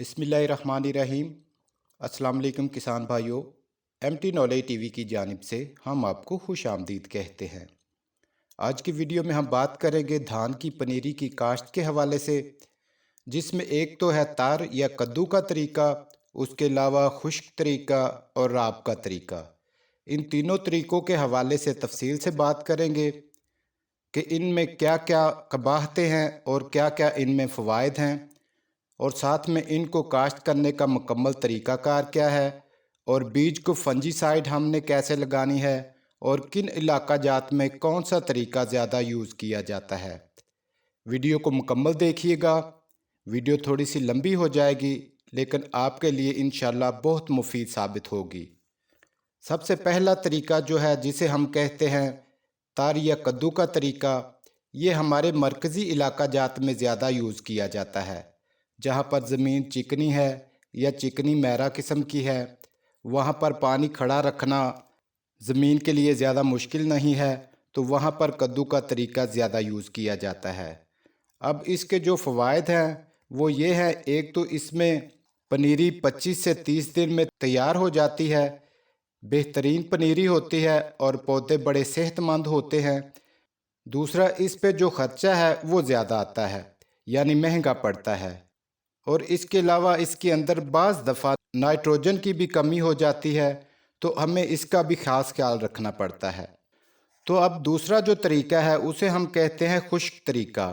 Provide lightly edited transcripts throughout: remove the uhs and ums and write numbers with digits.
बिस्मिल्लाहिर्रहमानिर्रहीम। अस्सलाम वालेकुम किसान भाइयों, एमटी नॉलेज टीवी की जानिब से हम आपको खुश आमदीद कहते हैं। आज की वीडियो में हम बात करेंगे धान की पनीरी की काश्त के हवाले से, जिसमें एक तो है तार या कद्दू का तरीका, उसके अलावा खुश्क तरीका और राब का तरीका। इन तीनों तरीक़ों के हवाले से तफसील से बात करेंगे कि इनमें क्या क्या कबाहतें हैं और क्या क्या इनमें फ़वाइद हैं, और साथ में इनको काश्त करने का मुकम्मल तरीक़ाकार क्या है, और बीज को फंजीसाइड हमने कैसे लगानी है, और किन इलाका जात में कौन सा तरीका ज़्यादा यूज़ किया जाता है। वीडियो को मुकम्मल देखिएगा। वीडियो थोड़ी सी लंबी हो जाएगी, लेकिन आपके लिए इंशाल्लाह बहुत मुफीद साबित होगी। सबसे पहला तरीका जो है, जिसे हम कहते हैं तार या कद्दू का तरीका, ये हमारे मरकज़ी इलाका जात में ज़्यादा यूज़ किया जाता है। जहाँ पर ज़मीन चिकनी है या चिकनी मैरा किस्म की है, वहाँ पर पानी खड़ा रखना ज़मीन के लिए ज़्यादा मुश्किल नहीं है, तो वहाँ पर कद्दू का तरीका ज़्यादा यूज़ किया जाता है। अब इसके जो फ़वाइद हैं वो ये है, एक तो इसमें पनीरी 25 से 30 दिन में तैयार हो जाती है, बेहतरीन पनीरी होती है और पौधे बड़े सेहतमंद होते हैं। दूसरा, इस पे जो ख़र्चा है वो ज़्यादा आता है, यानी महंगा पड़ता है, और इसके अलावा इसके अंदर बाज़ दफ़ा नाइट्रोजन की भी कमी हो जाती है, तो हमें इसका भी ख़ास ख्याल रखना पड़ता है। तो अब दूसरा जो तरीका है उसे हम कहते हैं खुश्क तरीका,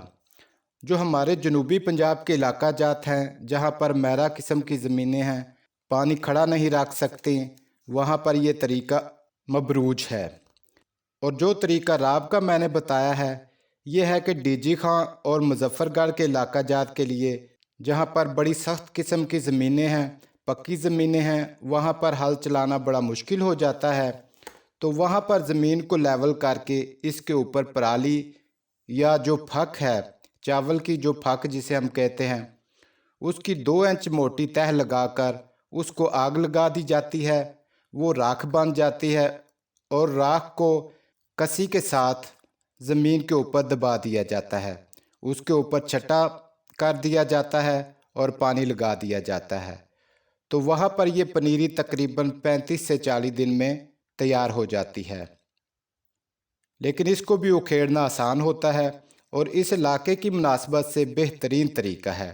जो हमारे जनूबी पंजाब के इलाका जात हैं, जहाँ पर मैरा किस्म की ज़मीनें हैं, पानी खड़ा नहीं रख सकती, वहाँ पर ये तरीका मबरूज है। और जो तरीका राब का मैंने बताया है, ये है कि डीजी खां और मुजफ्फरगढ़ के इलाका जात के लिए, जहाँ पर बड़ी सख्त किस्म की ज़मीनें हैं, पक्की ज़मीनें हैं, वहाँ पर हल चलाना बड़ा मुश्किल हो जाता है, तो वहाँ पर ज़मीन को लेवल करके इसके ऊपर पराली या जो फक है, चावल की जो फक जिसे हम कहते हैं, उसकी 2 इंच मोटी तह लगाकर उसको आग लगा दी जाती है। वो राख बन जाती है और राख को कसी के साथ ज़मीन के ऊपर दबा दिया जाता है, उसके ऊपर छटा कर दिया जाता है और पानी लगा दिया जाता है। तो वहाँ पर ये पनीरी तकरीबन 35 से 40 दिन में तैयार हो जाती है। लेकिन इसको भी उखेड़ना आसान होता है और इस इलाके की मुनासबत से बेहतरीन तरीका है।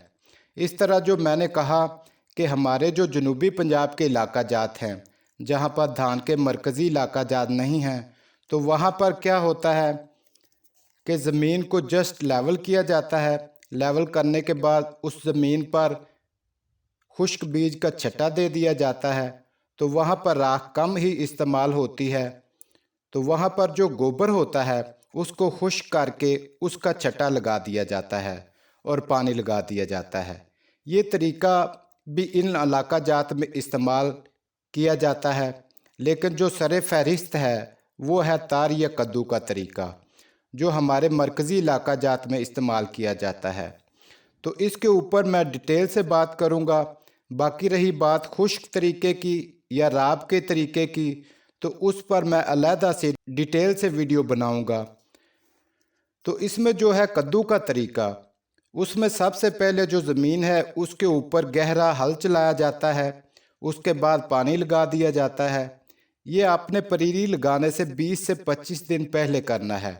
इस तरह जो मैंने कहा कि हमारे जो जनूबी पंजाब के इलाका जात हैं, जहाँ पर धान के मरकज़ी इलाका जात नहीं हैं, तो वहाँ पर क्या होता है कि ज़मीन को जस्ट लेवल किया जाता है। लेवल करने के बाद उस ज़मीन पर खुश्क बीज का छटा दे दिया जाता है, तो वहाँ पर राख कम ही इस्तेमाल होती है। तो वहाँ पर जो गोबर होता है उसको खुश्क करके उसका छटा लगा दिया जाता है और पानी लगा दिया जाता है। ये तरीका भी इन इलाका जात में इस्तेमाल किया जाता है, लेकिन जो सरे फहरिस्त है वो है तार या कद्दू का तरीका, जो हमारे मरकज़ी इलाका जात में इस्तेमाल किया जाता है। तो इसके ऊपर मैं डिटेल से बात करूँगा। बाकी रही बात खुश्क तरीके की या राब के तरीके की, तो उस पर मैं अलहदा से डिटेल से वीडियो बनाऊँगा। तो इसमें जो है कद्दू का तरीका, उसमें सबसे पहले जो ज़मीन है उसके ऊपर गहरा हल चलाया जाता है, उसके बाद पानी लगा दिया जाता है। ये आपने पनीरी लगाने से 20 से 25 दिन पहले करना है।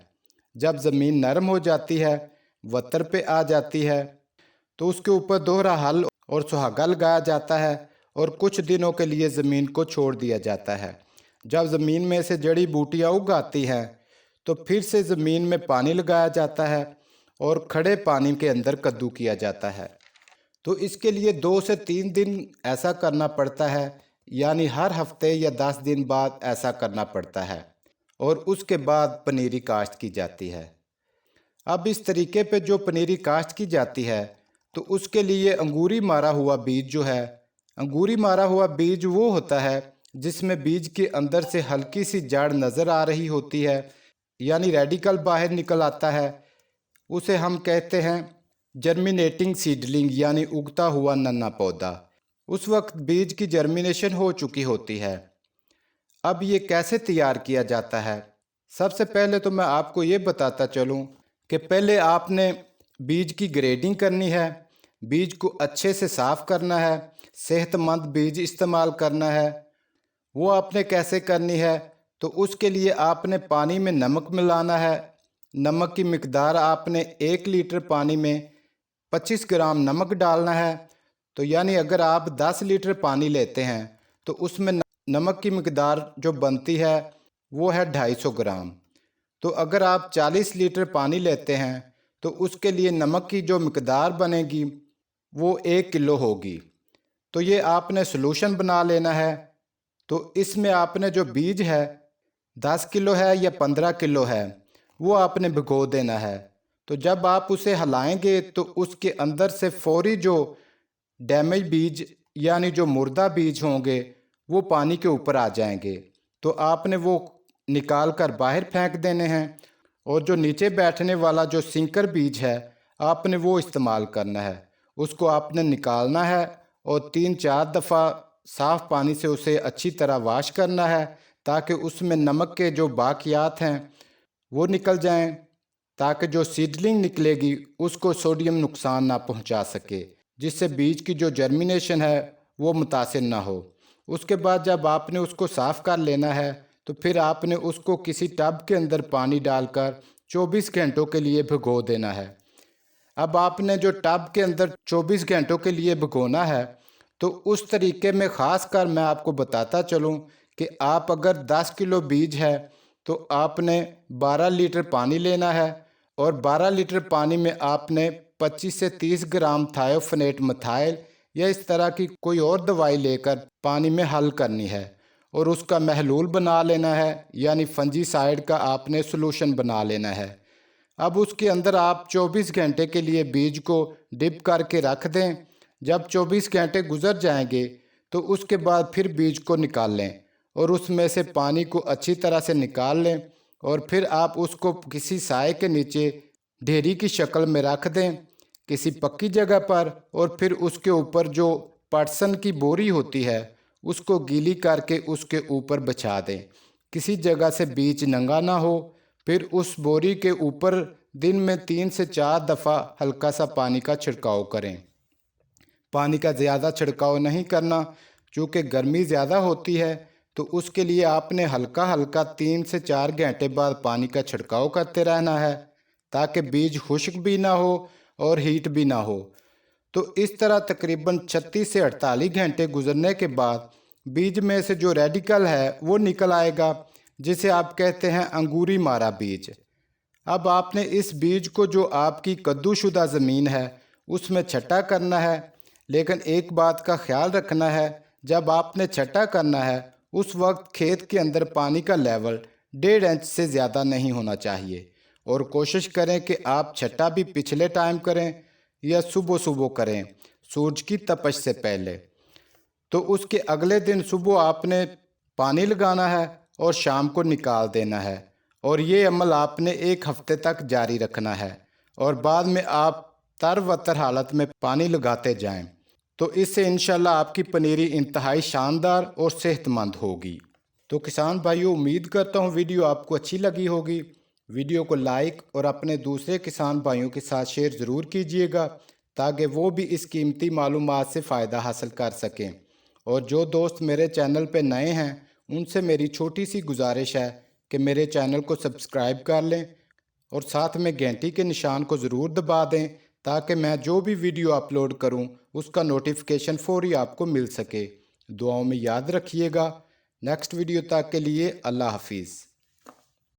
जब ज़मीन नरम हो जाती है, वतर पे आ जाती है, तो उसके ऊपर दोहरा हल और सुहागा लगाया जाता है और कुछ दिनों के लिए ज़मीन को छोड़ दिया जाता है। जब ज़मीन में से जड़ी बूटियाँ उग आती हैं, तो फिर से ज़मीन में पानी लगाया जाता है और खड़े पानी के अंदर कद्दू किया जाता है। तो इसके लिए 2 से 3 दिन ऐसा करना पड़ता है, यानी हर हफ्ते या 10 दिन बाद ऐसा करना पड़ता है, और उसके बाद पनीरी काश्त की जाती है। अब इस तरीके पे जो पनीरी काश्त की जाती है, तो उसके लिए अंगूरी मारा हुआ बीज जो है, अंगूरी मारा हुआ बीज वो होता है जिसमें बीज के अंदर से हल्की सी जड़ नज़र आ रही होती है, यानी रेडिकल बाहर निकल आता है। उसे हम कहते हैं जर्मिनेटिंग सीडलिंग, यानी उगता हुआ नन्हा पौधा। उस वक्त बीज की जर्मिनेशन हो चुकी होती है। अब ये कैसे तैयार किया जाता है? सबसे पहले तो मैं आपको ये बताता चलूँ कि पहले आपने बीज की ग्रेडिंग करनी है। बीज को अच्छे से साफ़ करना है, सेहतमंद बीज इस्तेमाल करना है। वो आपने कैसे करनी है, तो उसके लिए आपने पानी में नमक मिलाना है। नमक की मिकदार आपने 1 लीटर पानी में 25 ग्राम नमक डालना है। तो यानी अगर आप 10 लीटर पानी लेते हैं तो उसमें नमक की मिकदार जो बनती है वो है 250 ग्राम। तो अगर आप 40 लीटर पानी लेते हैं तो उसके लिए नमक की जो मिकदार बनेगी वो 1 किलो होगी। तो ये आपने सॉल्यूशन बना लेना है। तो इसमें आपने जो बीज है 10 किलो है या 15 किलो है वो आपने भिगो देना है। तो जब आप उसे हिलाएंगे तो उसके अंदर से फौरी जो डैमेज बीज यानी जो मुर्दा बीज होंगे वो पानी के ऊपर आ जाएंगे। तो आपने वो निकाल कर बाहर फेंक देने हैं और जो नीचे बैठने वाला जो सिंकर बीज है आपने वो इस्तेमाल करना है। उसको आपने निकालना है और 3-4 दफ़ा साफ़ पानी से उसे अच्छी तरह वाश करना है ताकि उसमें नमक के जो बाकियात हैं वो निकल जाएं, ताकि जो सीडलिंग निकलेगी उसको सोडियम नुकसान ना पहुंचा सके, जिससे बीज की जो जर्मिनेशन है वो मुतासिर ना हो। उसके बाद जब आपने उसको साफ़ कर लेना है तो फिर आपने उसको किसी टब के अंदर पानी डालकर 24 घंटों के लिए भिगो देना है। अब आपने जो टब के अंदर 24 घंटों के लिए भिगोना है तो उस तरीके में ख़ास कर मैं आपको बताता चलूँ कि आप अगर 10 किलो बीज है तो आपने 12 लीटर पानी लेना है और 12 लीटर पानी में आपने 25 से 30 ग्राम थायोफेनेट मिथाइल या इस तरह की कोई और दवाई लेकर पानी में हल करनी है और उसका महलूल बना लेना है, यानी फंजीसाइड का आपने सॉल्यूशन बना लेना है। अब उसके अंदर आप 24 घंटे के लिए बीज को डिप करके रख दें। जब 24 घंटे गुजर जाएंगे तो उसके बाद फिर बीज को निकाल लें और उसमें से पानी को अच्छी तरह से निकाल लें और फिर आप उसको किसी साए के नीचे ढेरी की शक्ल में रख दें किसी पक्की जगह पर, और फिर उसके ऊपर जो पटसन की बोरी होती है उसको गीली करके उसके ऊपर बिछा दें, किसी जगह से बीज नंगा ना हो। फिर उस बोरी के ऊपर दिन में 3 से 4 दफ़ा हल्का सा पानी का छिड़काव करें। पानी का ज़्यादा छिड़काव नहीं करना क्योंकि गर्मी ज़्यादा होती है, तो उसके लिए आपने हल्का हल्का 3 से 4 घंटे बाद पानी का छिड़काव करते रहना है ताकि बीज खुश्क भी ना हो और हीट भी ना हो। तो इस तरह तकरीबन 36 से 48 घंटे गुजरने के बाद बीज में से जो रेडिकल है वो निकल आएगा, जिसे आप कहते हैं अंगूरी मारा बीज। अब आपने इस बीज को जो आपकी कद्दूशुदा ज़मीन है उसमें छटा करना है, लेकिन एक बात का ख्याल रखना है, जब आपने छटा करना है उस वक्त खेत के अंदर पानी का लेवल 1.5 इंच से ज़्यादा नहीं होना चाहिए और कोशिश करें कि आप छटा भी पिछले टाइम करें या सुबह सुबह करें सूरज की तपश से पहले। तो उसके अगले दिन सुबह आपने पानी लगाना है और शाम को निकाल देना है और ये अमल आपने 1 हफ्ते तक जारी रखना है और बाद में आप तर हालत में पानी लगाते जाएं। तो इससे इंशाल्लाह आपकी पनीरी इंतहाई शानदार और सेहतमंद होगी। तो किसान भाइयों, उम्मीद करता हूँ वीडियो आपको अच्छी लगी होगी। वीडियो को लाइक और अपने दूसरे किसान भाइयों के साथ शेयर ज़रूर कीजिएगा ताकि वो भी इस कीमती मालूमात से फ़ायदा हासिल कर सकें। और जो दोस्त मेरे चैनल पे नए हैं उनसे मेरी छोटी सी गुजारिश है कि मेरे चैनल को सब्सक्राइब कर लें और साथ में घंटी के निशान को ज़रूर दबा दें ताकि मैं जो भी वीडियो अपलोड करूं उसका नोटिफिकेशन फौरी आपको मिल सके। दुआओं में याद रखिएगा। नेक्स्ट वीडियो तक के लिए अल्लाह हाफिज़।